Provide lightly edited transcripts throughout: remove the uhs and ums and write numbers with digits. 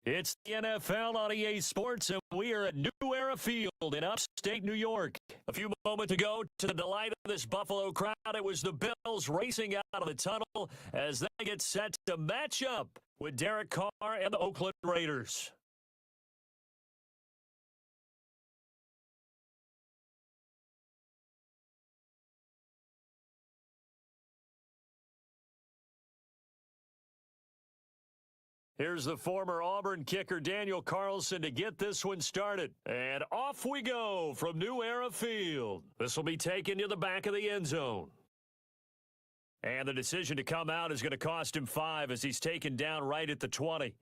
It's the NFL on EA Sports, and we are at New Era Field in upstate New York. A few moments ago, to the delight of this Buffalo crowd, it was the Bills racing out of the tunnel as they get set to match up with Derek Carr and the Oakland Raiders. Here's the former Auburn kicker Daniel Carlson to get this one started. And off we go from New Era Field. This will be taken to the back of the end zone. And the decision to come out is going to cost him 5 as he's taken down right at the 20.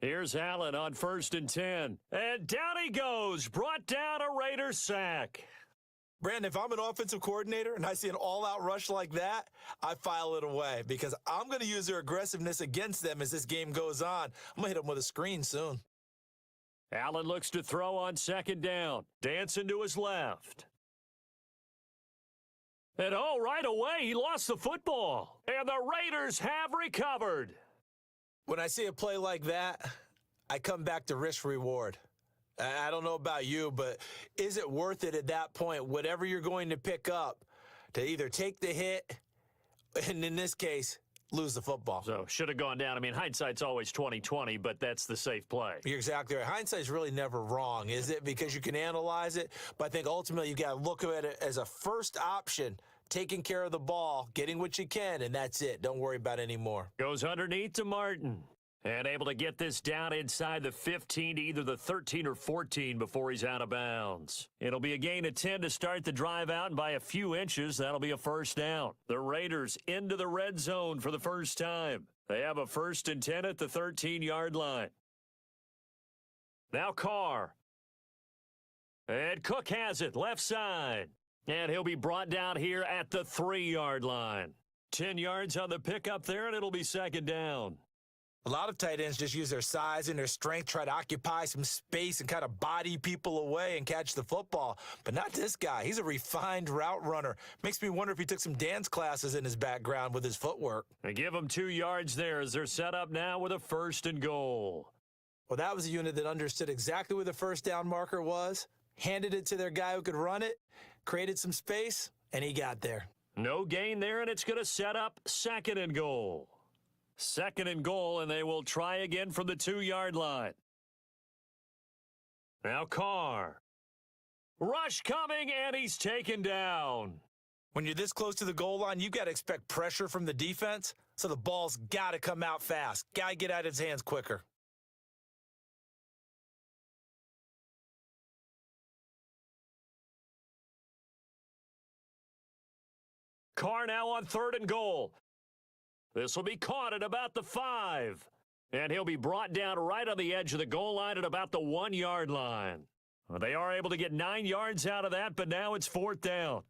Here's Allen on 1st and 10. And down he goes, brought down a Raider sack. Brandon, if I'm an offensive coordinator and I see an all-out rush like that, I file it away because I'm going to use their aggressiveness against them as this game goes on. I'm going to hit them with a screen soon. Allen looks to throw on 2nd down. Dancing to his left. And right away, he lost the football. And the Raiders have recovered. When I see a play like that, I come back to risk-reward. I don't know about you, but is it worth it at that point, whatever you're going to pick up, to either take the hit and, in this case, lose the football? So, should have gone down. I mean, hindsight's always 20/20, but that's the safe play. You're exactly right. Hindsight's really never wrong, is it? Because you can analyze it, but I think ultimately you've got to look at it as a first option, taking care of the ball, getting what you can, and that's it. Don't worry about it anymore. Goes underneath to Martin. And able to get this down inside the 15 to either the 13 or 14 before he's out of bounds. It'll be a gain of 10 to start the drive out, and by a few inches, that'll be a 1st down. The Raiders into the red zone for the first time. They have a 1st and 10 at the 13-yard line. Now Carr. And Cook has it, left side. And he'll be brought down here at the 3-yard line. 10 yards on the pickup there, and it'll be 2nd down. A lot of tight ends just use their size and their strength, try to occupy some space and kind of body people away and catch the football. But not this guy. He's a refined route runner. Makes me wonder if he took some dance classes in his background with his footwork. They give him 2 yards there as they're set up now with a 1st and goal. Well, that was a unit that understood exactly where the 1st down marker was, handed it to their guy who could run it, created some space, and he got there. No gain there, and it's going to set up 2nd and goal. 2nd and goal, and they will try again from the 2-yard line. Now Carr. Rush coming, and he's taken down. When you're this close to the goal line, you got to expect pressure from the defense, so the ball's got to come out fast. Got to get out of his hands quicker. Carr now on 3rd and goal. This will be caught at about the 5. And he'll be brought down right on the edge of the goal line at about the 1-yard line. Well, they are able to get 9 yards out of that, but now it's 4th down.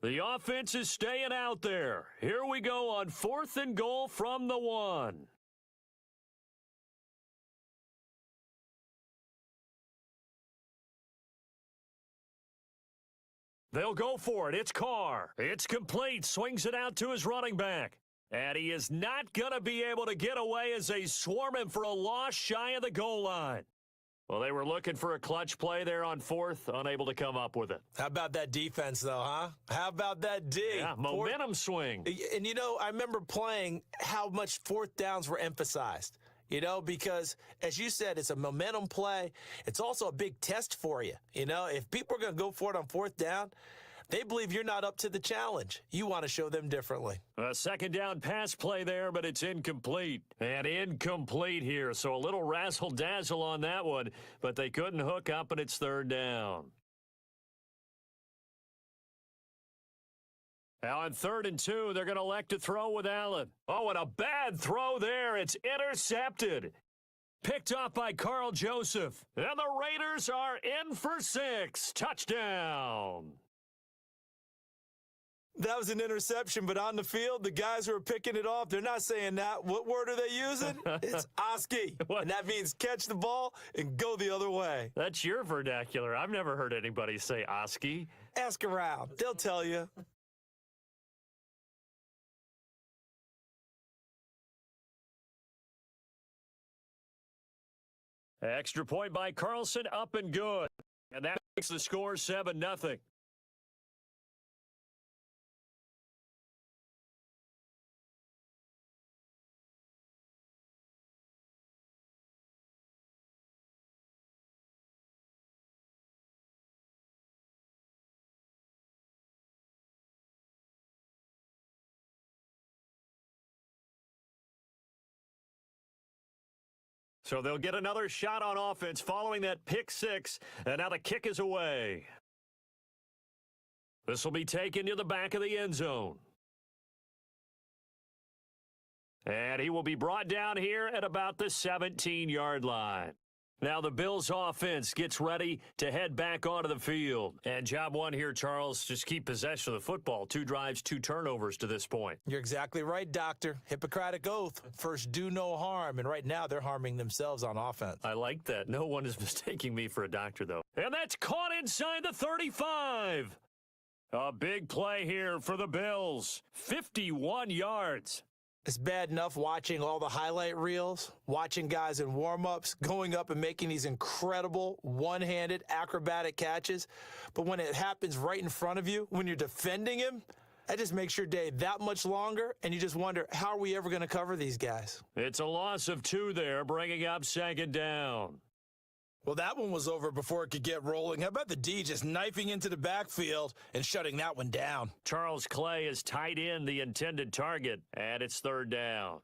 The offense is staying out there. Here we go on 4th and goal from the 1. They'll go for it. It's Carr. It's complete. Swings it out to his running back. And he is not going to be able to get away as they swarm him for a loss shy of the goal line. Well, they were looking for a clutch play there on 4th, unable to come up with it. How about that defense, though, huh? How about that D? Yeah, momentum swing. And, I remember playing how much 4th downs were emphasized, because, as you said, it's a momentum play. It's also a big test for you. If people are going to go for it on 4th down, they believe you're not up to the challenge. You want to show them differently. A 2nd down pass play there, but it's incomplete. And incomplete here, so a little razzle-dazzle on that one, but they couldn't hook up, and it's 3rd down. Now on 3rd and 2, they're going to elect to throw with Allen. Oh, and a bad throw there. It's intercepted. Picked off by Carl Joseph. And the Raiders are in for 6. Touchdown. That was an interception, but on the field, the guys who are picking it off, they're not saying that. What word are they using? It's Oski. And that means catch the ball and go the other way. That's your vernacular. I've never heard anybody say Oski. Ask around. They'll tell you. Extra point by Carlson, up and good. And that makes the score 7-0. So they'll get another shot on offense following that pick 6, and now the kick is away. This will be taken to the back of the end zone. And he will be brought down here at about the 17-yard line. Now the Bills offense gets ready to head back onto the field. And job one here, Charles, just keep possession of the football. 2 drives, 2 turnovers to this point. You're exactly right, Doctor. Hippocratic oath. First, do no harm. And right now, they're harming themselves on offense. I like that. No one is mistaking me for a doctor, though. And that's caught inside the 35. A big play here for the Bills. 51 yards. It's bad enough watching all the highlight reels, watching guys in warm-ups, going up and making these incredible one-handed acrobatic catches. But when it happens right in front of you, when you're defending him, that just makes your day that much longer, and you just wonder, how are we ever going to cover these guys? It's a loss of 2 there, bringing up 2nd down. Well, that one was over before it could get rolling. How about the D just knifing into the backfield and shutting that one down? Charles Clay is tied in the intended target, and it's 3rd down.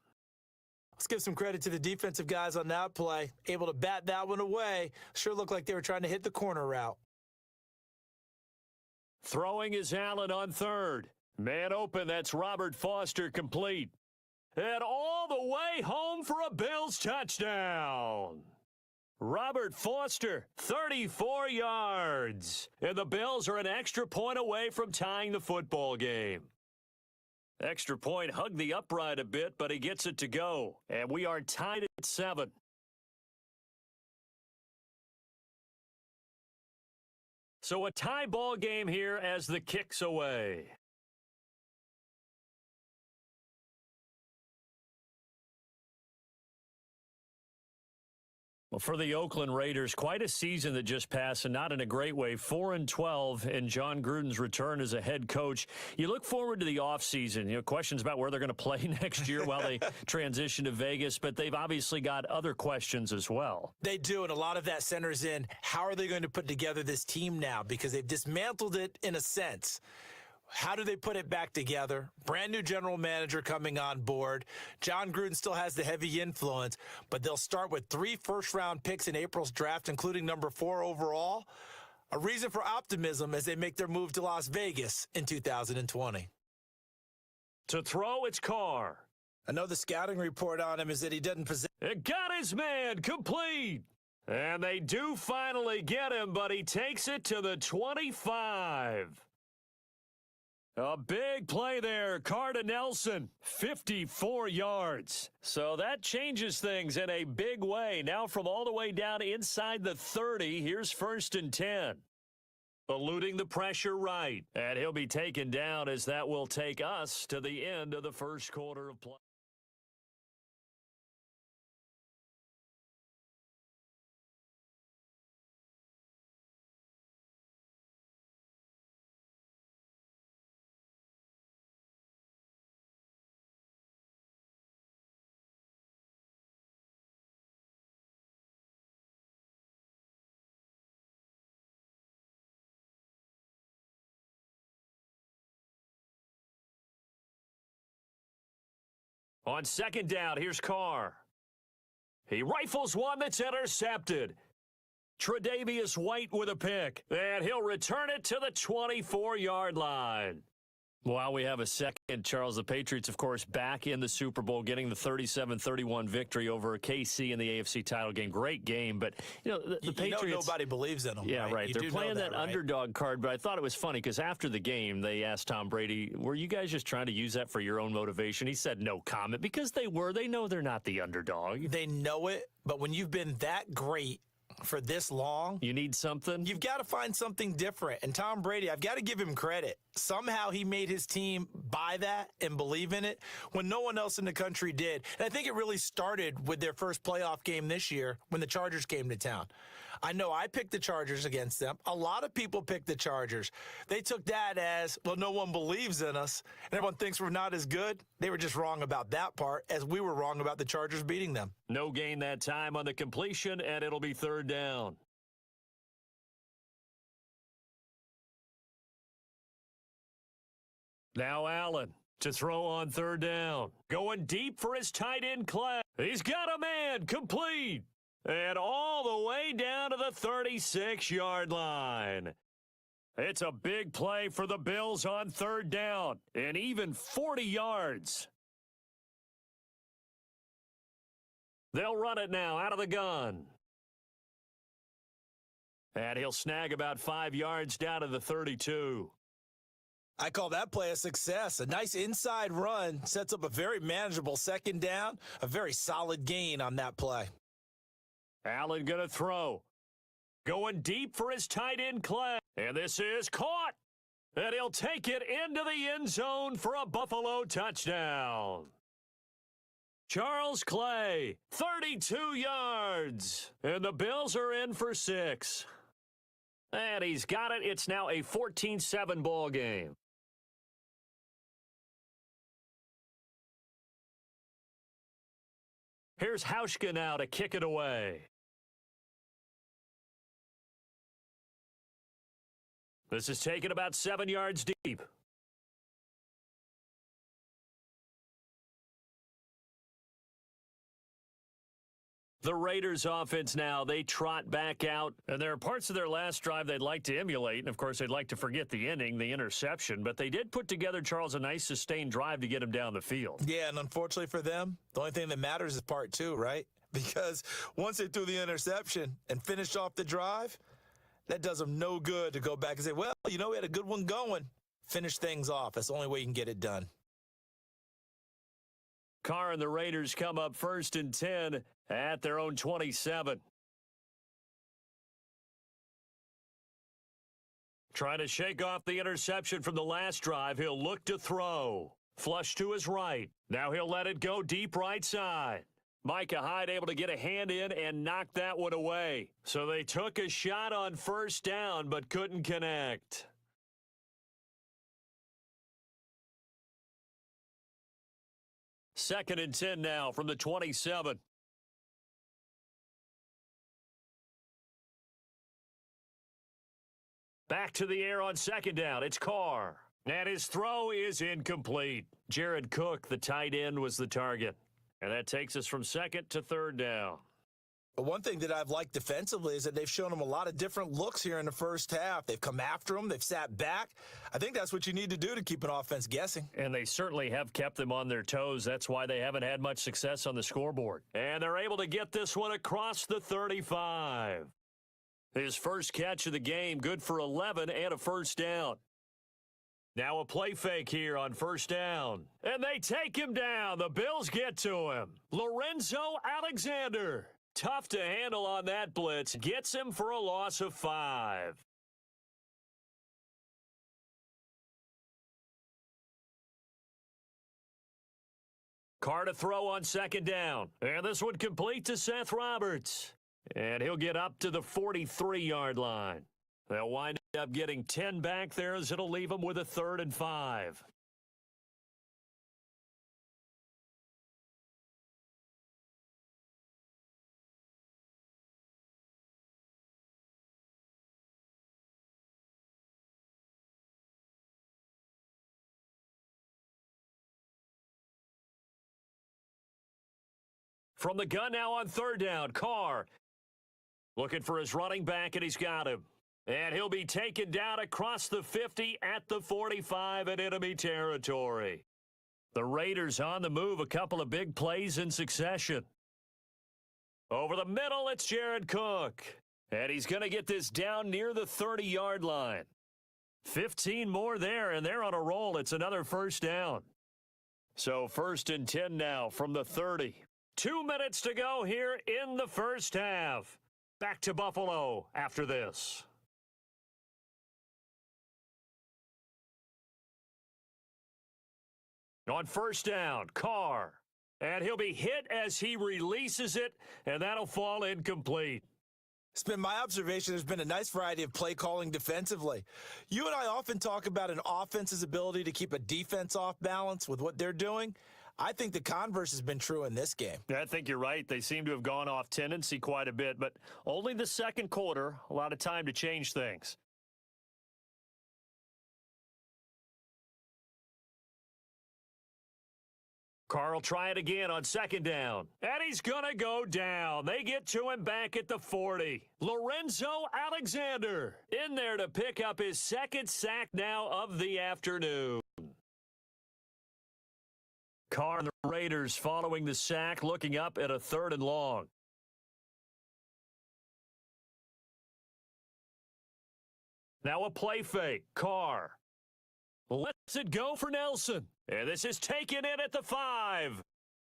Let's give some credit to the defensive guys on that play. Able to bat that one away. Sure looked like they were trying to hit the corner route. Throwing is Allen on 3rd. Man open, that's Robert Foster complete. And all the way home for a Bills touchdown. Robert Foster, 34 yards. And the Bills are an extra point away from tying the football game. Extra point hugged the upright a bit, but he gets it to go. And we are tied at 7. So a tie ball game here as the kick's away. Well, for the Oakland Raiders, quite a season that just passed, and not in a great way. 4-12 in John Gruden's return as a head coach. You look forward to the offseason. Questions about where they're going to play next year while they transition to Vegas, but they've obviously got other questions as well. They do, and a lot of that centers in how are they going to put together this team now, because they've dismantled it in a sense. How do they put it back together? Brand new general manager coming on board. John Gruden still has the heavy influence, but they'll start with 3 first-round picks in April's draft, including number 4 overall. A reason for optimism as they make their move to Las Vegas in 2020. To throw, it's Carr. I know the scouting report on him is that he doesn't possess. It got his man complete. And they do finally get him, but he takes it to the 25. A big play there, Carr to Nelson, 54 yards. So that changes things in a big way. Now from all the way down inside the 30, here's 1st and 10. Eluding the pressure right. And he'll be taken down as that will take us to the end of the first quarter of play. On 2nd down, here's Carr. He rifles one that's intercepted. Tre'Davious White with a pick. And he'll return it to the 24-yard line. While we have a second, Charles, the Patriots, of course, back in the Super Bowl, getting the 37-31 victory over KC in the AFC title game. Great game, but, the Patriots... nobody believes in them, Yeah, right. They're playing that right? underdog card, but I thought it was funny because after the game, they asked Tom Brady, were you guys just trying to use that for your own motivation? He said no comment because they were. They know they're not the underdog. They know it, but when you've been that great for this long, you need something. You've got to find something different. And Tom Brady, I've got to give him credit. Somehow he made his team buy that and believe in it when no one else in the country did. And I think it really started with their first playoff game this year when the Chargers came to town. I know I picked the Chargers against them. A lot of people picked the Chargers. They took that as, well, no one believes in us, and everyone thinks we're not as good. They were just wrong about that part, as we were wrong about the Chargers beating them. No gain that time on the completion, and it'll be third down. Now Allen to throw on third down. Going deep for his tight end, Clay. He's got a man, complete. And all the way down to the 36-yard line. It's a big play for the Bills on third down, and even 40 yards. They'll run it now out of the gun. And he'll snag about 5 yards down to the 32. I call that play a success. A nice inside run sets up a very manageable second down, a very solid gain on that play. Allen going to throw. Going deep for his tight end, Clay. And this is caught. And he'll take it into the end zone for a Buffalo touchdown. Charles Clay, 32 yards. And the Bills are in for 6. And he's got it. It's now a 14-7 ball game. Here's Hauschka now to kick it away. This is taken about 7 yards deep. The Raiders offense now, they trot back out. And there are parts of their last drive they'd like to emulate. And, of course, they'd like to forget the ending, the interception. But they did put together, Charles, a nice sustained drive to get him down the field. Yeah, and unfortunately for them, the only thing that matters is part 2, right? Because once they threw the interception and finished off the drive, that does them no good to go back and say, well, we had a good one going. Finish things off. That's the only way you can get it done. Carr and the Raiders come up 1st and 10 at their own 27. Trying to shake off the interception from the last drive. He'll look to throw. Flush to his right. Now he'll let it go deep right side. Micah Hyde able to get a hand in and knock that one away. So they took a shot on first down but couldn't connect. Second and 10 now from the 27. Back to the air on second down. It's Carr. And his throw is incomplete. Jared Cook, the tight end, was the target. And that takes us from second to third down. But one thing that I've liked defensively is that they've shown them a lot of different looks here in the first half. They've come after them. They've sat back. I think that's what you need to do to keep an offense guessing. And they certainly have kept them on their toes. That's why they haven't had much success on the scoreboard. And they're able to get this one across the 35. His first catch of the game, good for 11 and a first down. Now a play fake here on first down. And they take him down. The Bills get to him. Lorenzo Alexander. Tough to handle on that blitz. Gets him for a loss of 5. Carr to throw on second down. And this one complete to Seth Roberts. And he'll get up to the 43-yard line. They'll wind up getting 10 back there as it'll leave them with a 3rd and 5. From the gun now on third down, Carr looking for his running back, and he's got him. And he'll be taken down across the 50 at the 45 in enemy territory. The Raiders on the move, a couple of big plays in succession. Over the middle, it's Jared Cook. And he's going to get this down near the 30-yard line. 15 more there, and they're on a roll. It's another first down. So 1st and 10 now from the 30. 2 minutes to go here in the first half. Back to Buffalo after this. On first down, Carr. And he'll be hit as he releases it, and that'll fall incomplete. It's been my observation there's been a nice variety of play calling defensively. You and I often talk about an offense's ability to keep a defense off balance with what they're doing. I think the converse has been true in this game. I think you're right. They seem to have gone off tendency quite a bit, but only the second quarter, a lot of time to change things. Carr will try it again on second down. And he's going to go down. They get to him back at the 40. Lorenzo Alexander in there to pick up his second sack now of the afternoon. Carr and the Raiders following the sack, looking up at a 3rd and long. Now a play fake. Carr lets it go for Nelson. And this is taken in at the 5.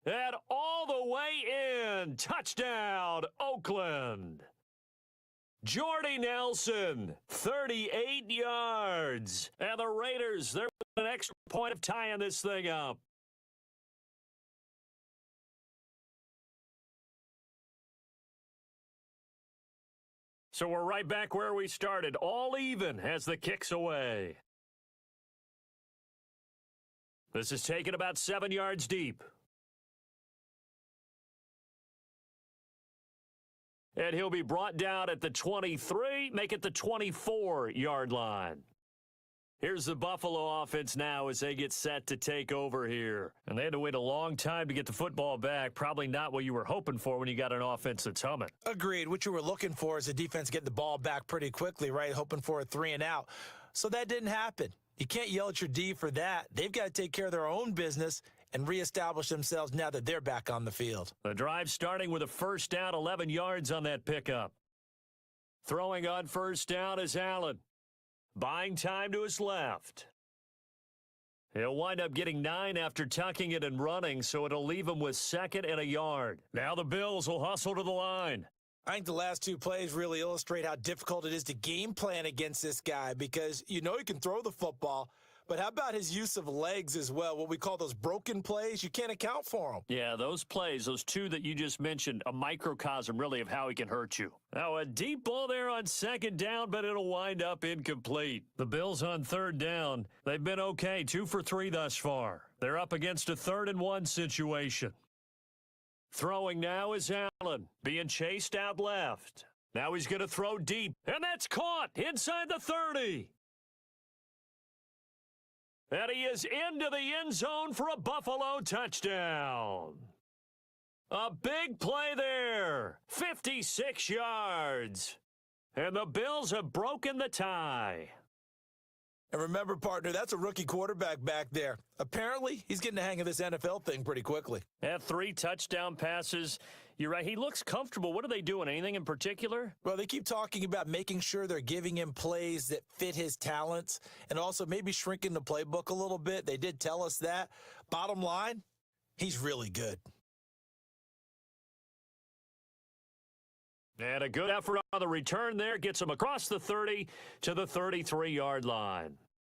And all the way in. Touchdown, Oakland. Jordy Nelson, 38 yards. And the Raiders, they're with an extra point of tying this thing up. So we're right back where we started, all even as the kick's away. This is taken about 7 yards deep. And he'll be brought down at the 23, make it the 24-yard line. Here's the Buffalo offense now as they get set to take over here. And they had to wait a long time to get the football back. Probably not what you were hoping for when you got an offense that's humming. Agreed. What you were looking for is the defense getting the ball back pretty quickly, right? Hoping for a 3 and out. So that didn't happen. You can't yell at your D for that. They've got to take care of their own business and reestablish themselves now that they're back on the field. The drive starting with a first down, 11 yards on that pickup. Throwing on first down is Allen. Buying time to his left. He'll wind up getting 9 after tucking it and running, so it'll leave him with 2nd and a yard. Now the Bills will hustle to the line. I think the last 2 plays really illustrate how difficult it is to game plan against this guy because you know he can throw the football, but how about his use of legs as well? What we call those broken plays, you can't account for them. Yeah, those plays, those 2 that you just mentioned, a microcosm really of how he can hurt you. Now a deep ball there on second down, but it'll wind up incomplete. The Bills on third down, they've been okay, 2 for 3 thus far. They're up against a 3rd and 1 situation. Throwing now is Allen, being chased out left. Now he's going to throw deep, and that's caught inside the 30. And he is into the end zone for a Buffalo touchdown. A big play there, 56 yards. And the Bills have broken the tie. And remember, partner, that's a rookie quarterback back there. Apparently, he's getting the hang of this NFL thing pretty quickly. Had 3 touchdown passes. You're right. He looks comfortable. What are they doing? Anything in particular? Well, they keep talking about making sure they're giving him plays that fit his talents and also maybe shrinking the playbook a little bit. They did tell us that. Bottom line, he's really good. And a good effort on the return there. Gets him across the 30 to the 33-yard line.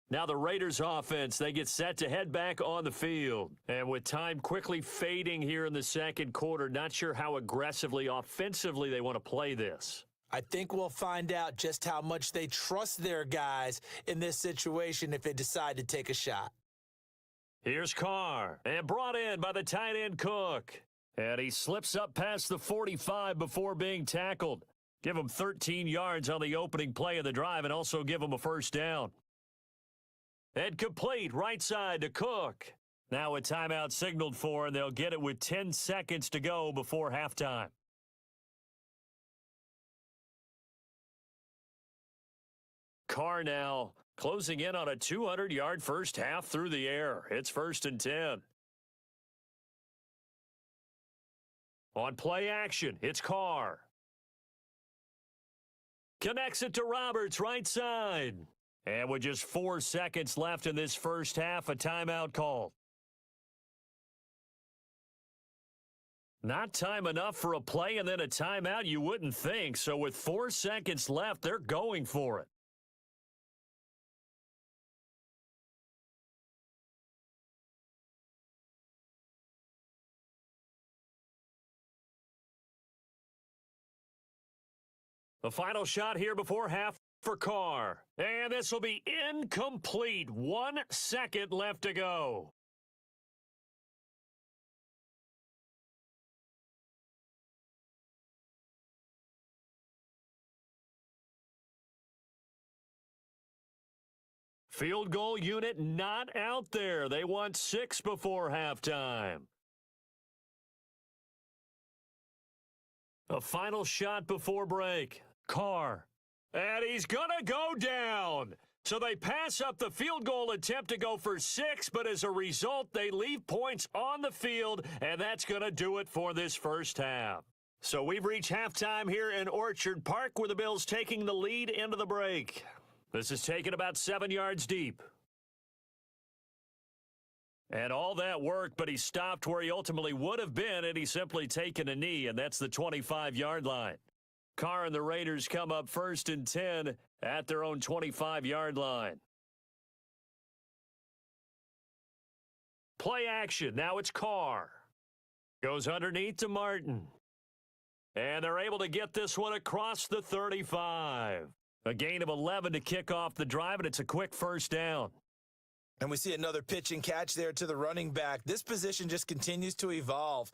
Now the Raiders offense, they get set to head back on the field. And with time quickly fading here in the second quarter, not sure how aggressively, offensively they want to play this. I think we'll find out just how much they trust their guys in this situation if they decide to take a shot. Here's Carr, and brought in by the tight end Cook. And he slips up past the 45 before being tackled. Give him 13 yards on the opening play of the drive and also give him a first down. And complete right side to Cook. Now a timeout signaled for, and they'll get it with 10 seconds to go before halftime. Carr now closing in on a 200-yard first half through the air. It's 1st and 10. On play action, it's Carr. Connects it to Roberts, right side. And with just 4 seconds left in this first half, a timeout called. Not time enough for a play and then a timeout, you wouldn't think. So with 4 seconds left, they're going for it. The final shot here before half for Carr. And this will be incomplete. 1 second left to go. Field goal unit not out there. They want 6 before halftime. A final shot before break. Carr. And he's going to go down. So they pass up the field goal attempt to go for 6, but as a result, they leave points on the field, and that's going to do it for this first half. So we've reached halftime here in Orchard Park, where the Bills taking the lead into the break. This is taken about 7 yards deep. And all that work, but he stopped where he ultimately would have been, and he's simply taken a knee, and that's the 25-yard line. Carr and the Raiders come up 1st and 10 at their own 25-yard line. Play action. Now it's Carr. Goes underneath to Martin. And they're able to get this one across the 35. A gain of 11 to kick off the drive, and it's a quick first down. And we see another pitch and catch there to the running back. This position just continues to evolve.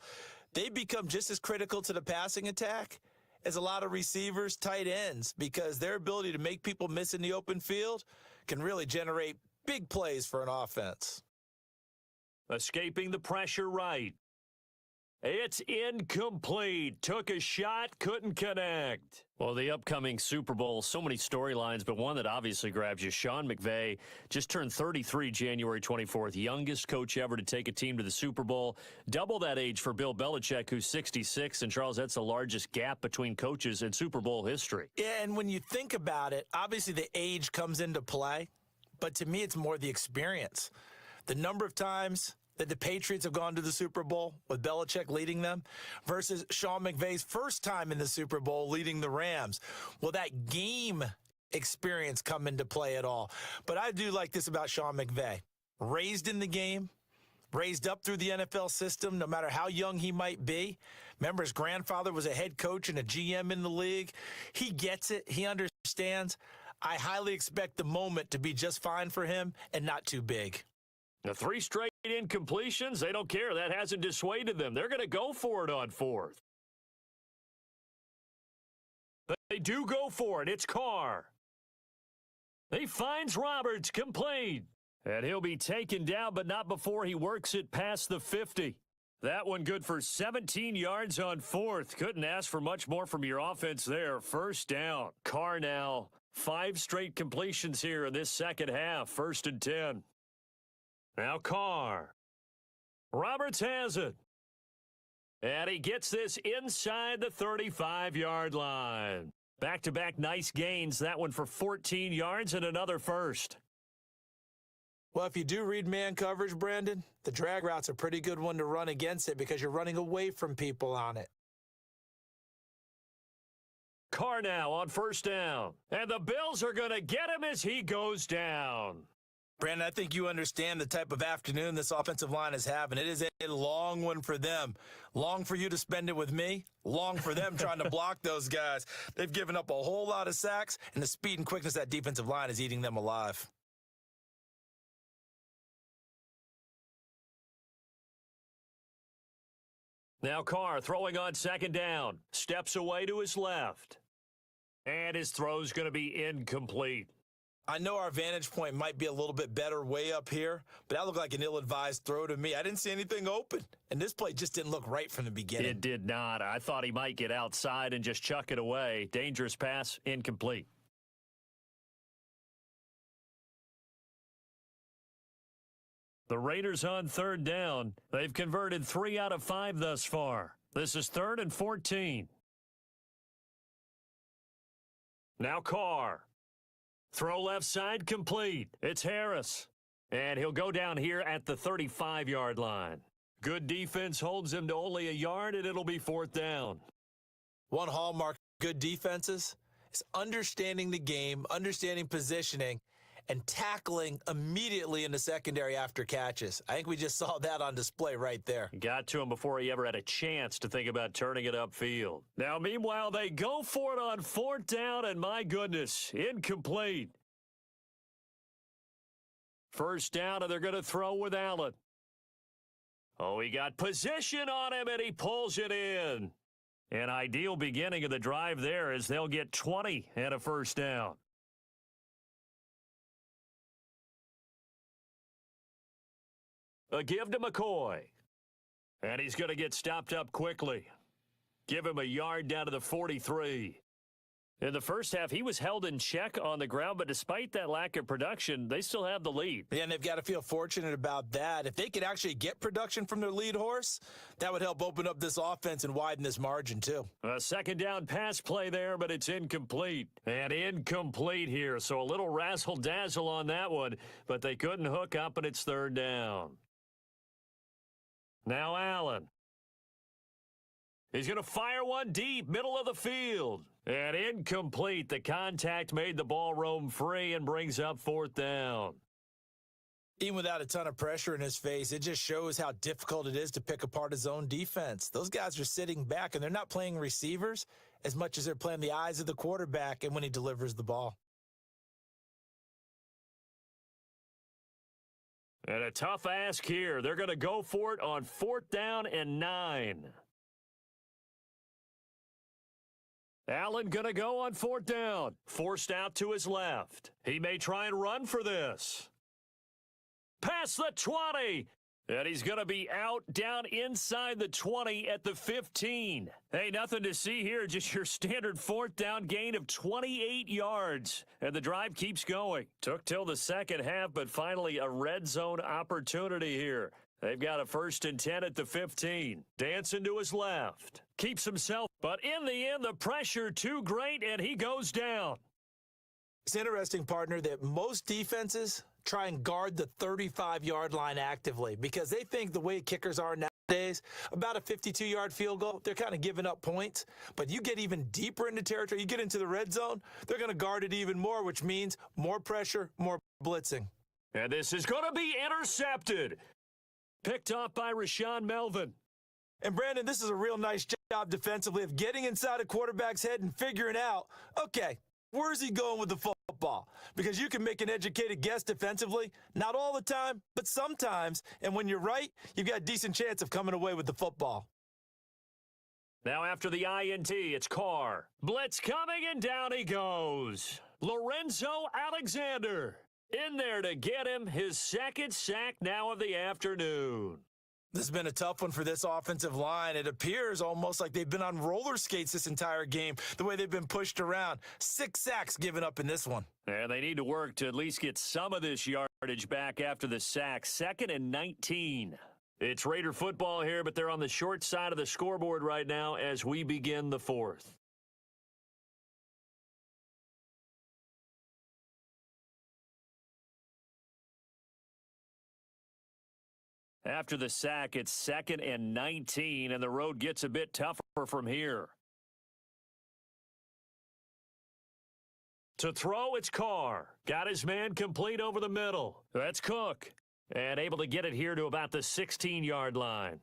They become just as critical to the passing attack as a lot of receivers, tight ends, because their ability to make people miss in the open field can really generate big plays for an offense. Escaping the pressure right. It's incomplete. Took a shot, couldn't connect. Well, the upcoming Super Bowl, so many storylines, but one that obviously grabs you. Sean McVay just turned 33 January 24th. Youngest coach ever to take a team to the Super Bowl. Double that age for Bill Belichick, who's 66. And, Charles, that's the largest gap between coaches in Super Bowl history. Yeah, and when you think about it, obviously the age comes into play. But to me, it's more the experience. The number of times that the Patriots have gone to the Super Bowl with Belichick leading them versus Sean McVay's first time in the Super Bowl leading the Rams. Will that game experience come into play at all? But I do like this about Sean McVay. Raised in the game, raised up through the NFL system, no matter how young he might be. Remember, his grandfather was a head coach and a GM in the league. He gets it. He understands. I highly expect the moment to be just fine for him and not too big. The 3 straight incompletions, they don't care. That hasn't dissuaded them. They're going to go for it on 4th. They do go for it. It's Carr. He finds Roberts, complete. And he'll be taken down, but not before he works it past the 50. That one good for 17 yards on 4th. Couldn't ask for much more from your offense there. First down. Carr now, 5 straight completions here in this second half. 1st and 10. Now Carr. Roberts has it. And he gets this inside the 35-yard line. Back-to-back nice gains. That one for 14 yards and another first. Well, if you do read man coverage, Brandon, the drag route's a pretty good one to run against it because you're running away from people on it. Carr now on first down. And the Bills are going to get him as he goes down. Brandon, I think you understand the type of afternoon this offensive line is having. It is a long one for them. Long for you to spend it with me. Long for them trying to block those guys. They've given up a whole lot of sacks, and the speed and quickness of that defensive line is eating them alive. Now Carr throwing on second down. Steps away to his left. And his throw's going to be incomplete. I know our vantage point might be a little bit better way up here, but that looked like an ill-advised throw to me. I didn't see anything open, and this play just didn't look right from the beginning. It did not. I thought he might get outside and just chuck it away. Dangerous pass, incomplete. The Raiders on third down. They've converted 3 out of 5 thus far. This is 3rd and 14. Now Carr. Throw left side complete. It's Harris. And he'll go down here at the 35-yard line. Good defense holds him to only a yard, and it'll be 4th down. One hallmark of good defenses is understanding the game, understanding positioning, and tackling immediately in the secondary after catches. I think we just saw that on display right there. Got to him before he ever had a chance to think about turning it upfield. Now, meanwhile, they go for it on 4th down, and my goodness, incomplete. 1st down, and they're going to throw with Allen. Oh, he got position on him, and he pulls it in. An ideal beginning of the drive there as they'll get 20 and a 1st down. A give to McCoy. And he's going to get stopped up quickly. Give him a yard down to the 43. In the first half, he was held in check on the ground, but despite that lack of production, they still have the lead. Yeah, and they've got to feel fortunate about that. If they could actually get production from their lead horse, that would help open up this offense and widen this margin, too. A 2nd down pass play there, but it's incomplete. And incomplete here, so a little razzle-dazzle on that one, but they couldn't hook up, and it's 3rd down. Now Allen. He's going to fire one deep, middle of the field. And incomplete. The contact made the ball roam free and brings up 4th down. Even without a ton of pressure in his face, it just shows how difficult it is to pick apart his own defense. Those guys are sitting back, and they're not playing receivers as much as they're playing the eyes of the quarterback and when he delivers the ball. And a tough ask here. They're going to go for it on 4th down and 9. Allen going to go on 4th down. Forced out to his left. He may try and run for this. Past the 20. And he's going to be out down inside the 20 at the 15. Hey, nothing to see here. Just your standard 4th down gain of 28 yards. And the drive keeps going. Took till the second half, but finally a red zone opportunity here. They've got a 1st and 10 at the 15. Dancing to his left. Keeps himself, but in the end, the pressure too great, and he goes down. It's interesting, partner, that most defenses try and guard the 35-yard line actively because they think the way kickers are nowadays, about a 52-yard field goal, they're kind of giving up points. But you get even deeper into territory, you get into the red zone, they're going to guard it even more, which means more pressure, more blitzing. And this is going to be intercepted. Picked off by Rashaan Melvin. And, Brandon, this is a real nice job defensively of getting inside a quarterback's head and figuring out, okay, where's he going with the football? Because you can make an educated guess defensively, not all the time, but sometimes. And when you're right, you've got a decent chance of coming away with the football. Now after the INT, it's Carr. Blitz coming, and down he goes. Lorenzo Alexander in there to get him his 2nd sack now of the afternoon. This has been a tough one for this offensive line. It appears almost like they've been on roller skates this entire game, the way they've been pushed around. 6 sacks given up in this one. And they need to work to at least get some of this yardage back after the sack. 2nd and 19. It's Raider football here, but they're on the short side of the scoreboard right now as we begin the 4th. After the sack, it's 2nd and 19, and the road gets a bit tougher from here. To throw, it's Carr. Got his man complete over the middle. That's Cook. And able to get it here to about the 16-yard line.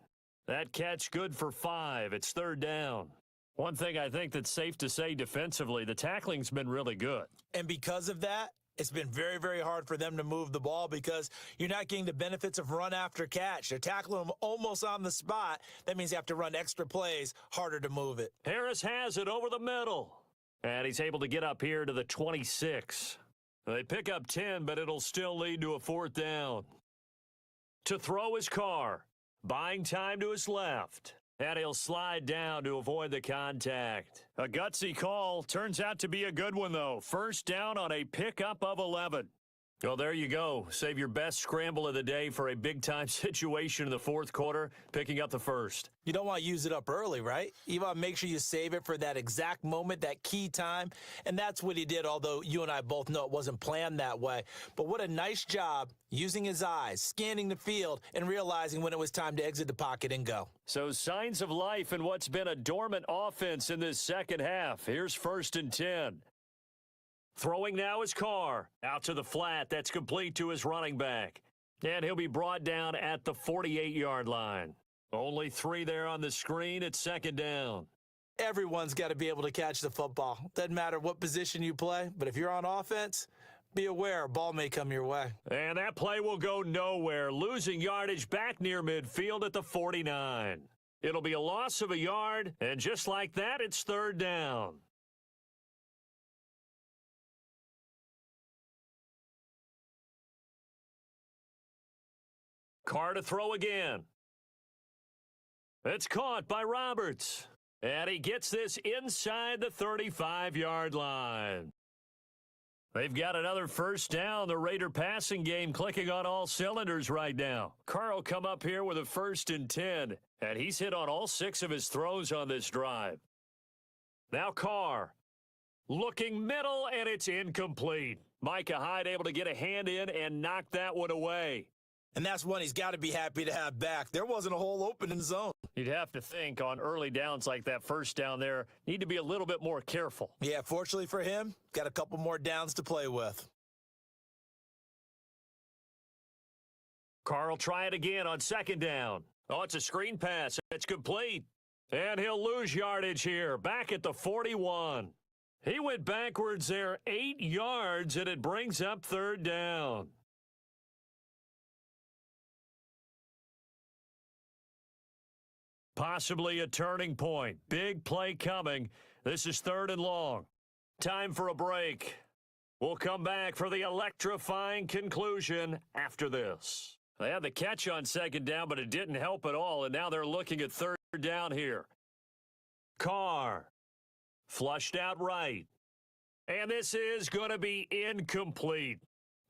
That catch good for 5. It's 3rd down. One thing I think that's safe to say defensively, the tackling's been really good. And because of that, it's been very, very hard for them to move the ball because you're not getting the benefits of run after catch. They're tackling them almost on the spot. That means you have to run extra plays, harder to move it. Harris has it over the middle. And he's able to get up here to the 26. They pick up 10, but it'll still lead to a 4th down. To throw his Carr. Buying time to his left. And he'll slide down to avoid the contact. A gutsy call. Turns out to be a good one, though. 1st down on a pickup of 11. Well, there you go. Save your best scramble of the day for a big-time situation in the fourth quarter, picking up the first. You don't want to use it up early, right? You want to make sure you save it for that exact moment, that key time. And that's what he did, although you and I both know it wasn't planned that way. But what a nice job using his eyes, scanning the field, and realizing when it was time to exit the pocket and go. So signs of life in what's been a dormant offense in this second half. Here's 1st and 10. Throwing now is Carr. Out to the flat. That's complete to his running back. And he'll be brought down at the 48-yard line. Only 3 there on the screen. It's 2nd down. Everyone's got to be able to catch the football. Doesn't matter what position you play, but if you're on offense, be aware a ball may come your way. And that play will go nowhere, losing yardage back near midfield at the 49. It'll be a loss of a yard, and just like that, it's 3rd down. Carr to throw again. It's caught by Roberts. And he gets this inside the 35-yard line. They've got another 1st down. The Raider passing game clicking on all cylinders right now. Carr will come up here with a 1st and 10. And he's hit on all 6 of his throws on this drive. Now Carr. Looking middle, and it's incomplete. Micah Hyde able to get a hand in and knock that one away. And that's one he's got to be happy to have back. There wasn't a hole open in the zone. You'd have to think on early downs like that 1st down there, need to be a little bit more careful. Yeah, fortunately for him, got a couple more downs to play with. Carr will try it again on 2nd down. Oh, it's a screen pass. It's complete. And he'll lose yardage here, back at the 41. He went backwards there 8 yards, and it brings up 3rd down. Possibly a turning point. Big play coming. This is 3rd and long. Time for a break. We'll come back for the electrifying conclusion after this. They had the catch on 2nd down, but it didn't help at all, and now they're looking at 3rd down here. Carr. Flushed out right. And this is going to be incomplete.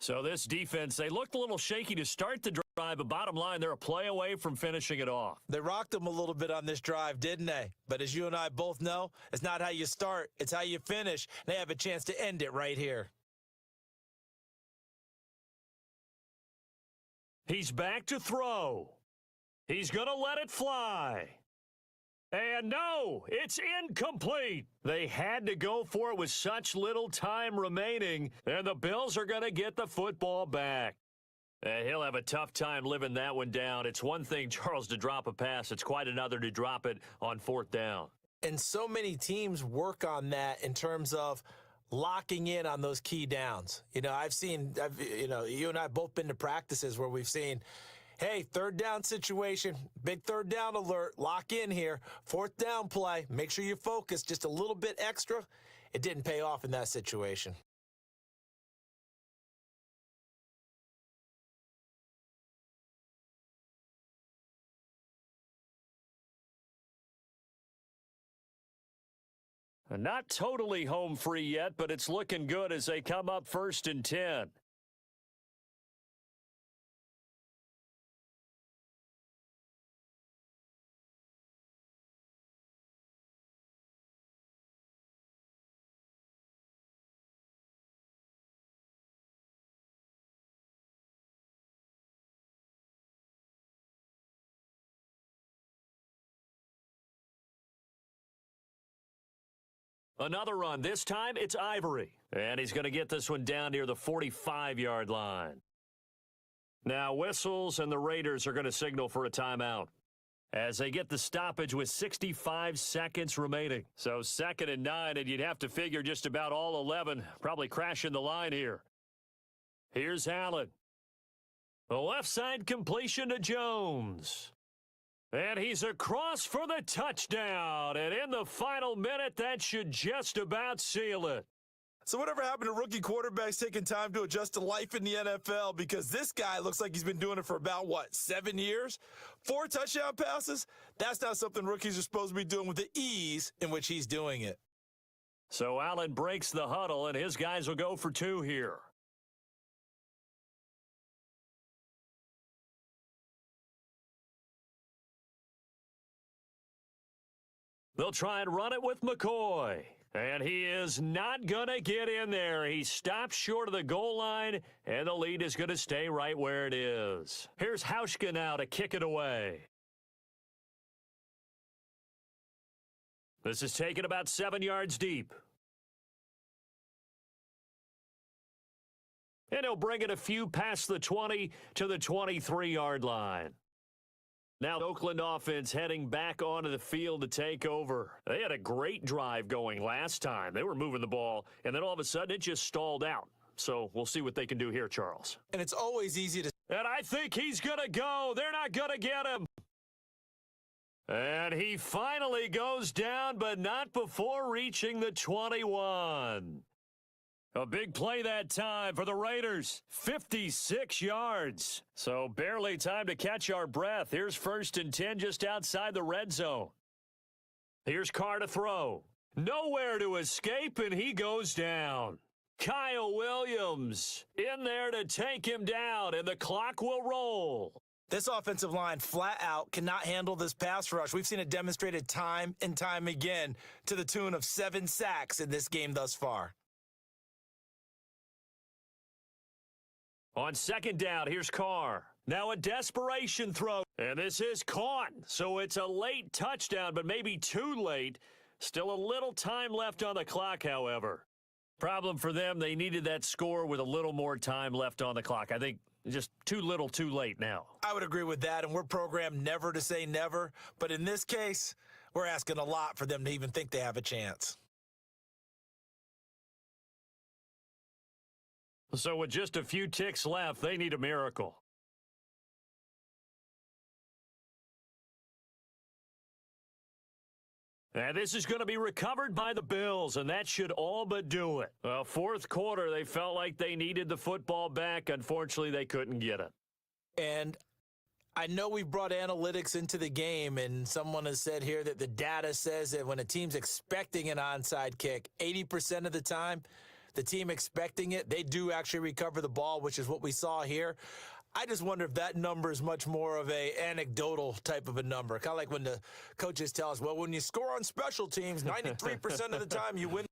So this defense, they looked a little shaky to start the drive, but bottom line, they're a play away from finishing it off. They rocked them a little bit on this drive, didn't they? But as you and I both know, it's not how you start, it's how you finish. They have a chance to end it right here. He's back to throw. He's going to let it fly. And no, it's incomplete. They had to go for it with such little time remaining, and the Bills are going to get the football back. And he'll have a tough time living that one down. It's one thing, Charles, to drop a pass. It's quite another to drop it on 4th down. And so many teams work on that in terms of locking in on those key downs. You know, you and I have both been to practices where we've seen, hey, 3rd down situation, big 3rd down alert, lock in here. 4th down play, make sure you focus just a little bit extra. It didn't pay off in that situation. Not totally home free yet, but it's looking good as they come up 1st and 10. Another run. This time it's Ivory. And he's going to get this one down near the 45-yard line. Now whistles, and the Raiders are going to signal for a timeout as they get the stoppage with 65 seconds remaining. So 2nd and 9, and you'd have to figure just about all 11 probably crashing the line here. Here's Allen. The left side completion to Jones. And he's across for the touchdown. And in the final minute, that should just about seal it. So whatever happened to rookie quarterbacks taking time to adjust to life in the NFL? Because this guy looks like he's been doing it for about, 7 years? 4 touchdown passes? That's not something rookies are supposed to be doing with the ease in which he's doing it. So Allen breaks the huddle, and his guys will go for 2 here. They'll try and run it with McCoy. And he is not going to get in there. He stops short of the goal line, and the lead is going to stay right where it is. Here's Hauschka now to kick it away. This is taken about 7 yards deep. And he'll bring it a few past the 20 to the 23-yard line. Now Oakland offense heading back onto the field to take over. They had a great drive going last time. They were moving the ball, and then all of a sudden it just stalled out. So we'll see what they can do here, Charles. And it's always easy to... And I think he's going to go. They're not going to get him. And he finally goes down, but not before reaching the 21. A big play that time for the Raiders. 56 yards. So barely time to catch our breath. Here's 1st and 10 just outside the red zone. Here's Carr to throw. Nowhere to escape, and he goes down. Kyle Williams in there to take him down, and the clock will roll. This offensive line flat out cannot handle this pass rush. We've seen it demonstrated time and time again to the tune of 7 sacks in this game thus far. On 2nd down, here's Carr. Now a desperation throw. And this is caught. So it's a late touchdown, but maybe too late. Still a little time left on the clock, however. Problem for them, they needed that score with a little more time left on the clock. I think just too little, too late now. I would agree with that, and we're programmed never to say never. But in this case, we're asking a lot for them to even think they have a chance. So with just a few ticks left, they need a miracle. And this is going to be recovered by the Bills, and that should all but do it. Well, 4th quarter, they felt like they needed the football back. Unfortunately, they couldn't get it. And I know we brought analytics into the game, and someone has said here that the data says that when a team's expecting an onside kick, 80% of the time, the team expecting it, they do actually recover the ball, which is what we saw here. I just wonder if that number is much more of a anecdotal type of a number. Kind of like when the coaches tell us, well, when you score on special teams, 93% of the time you win.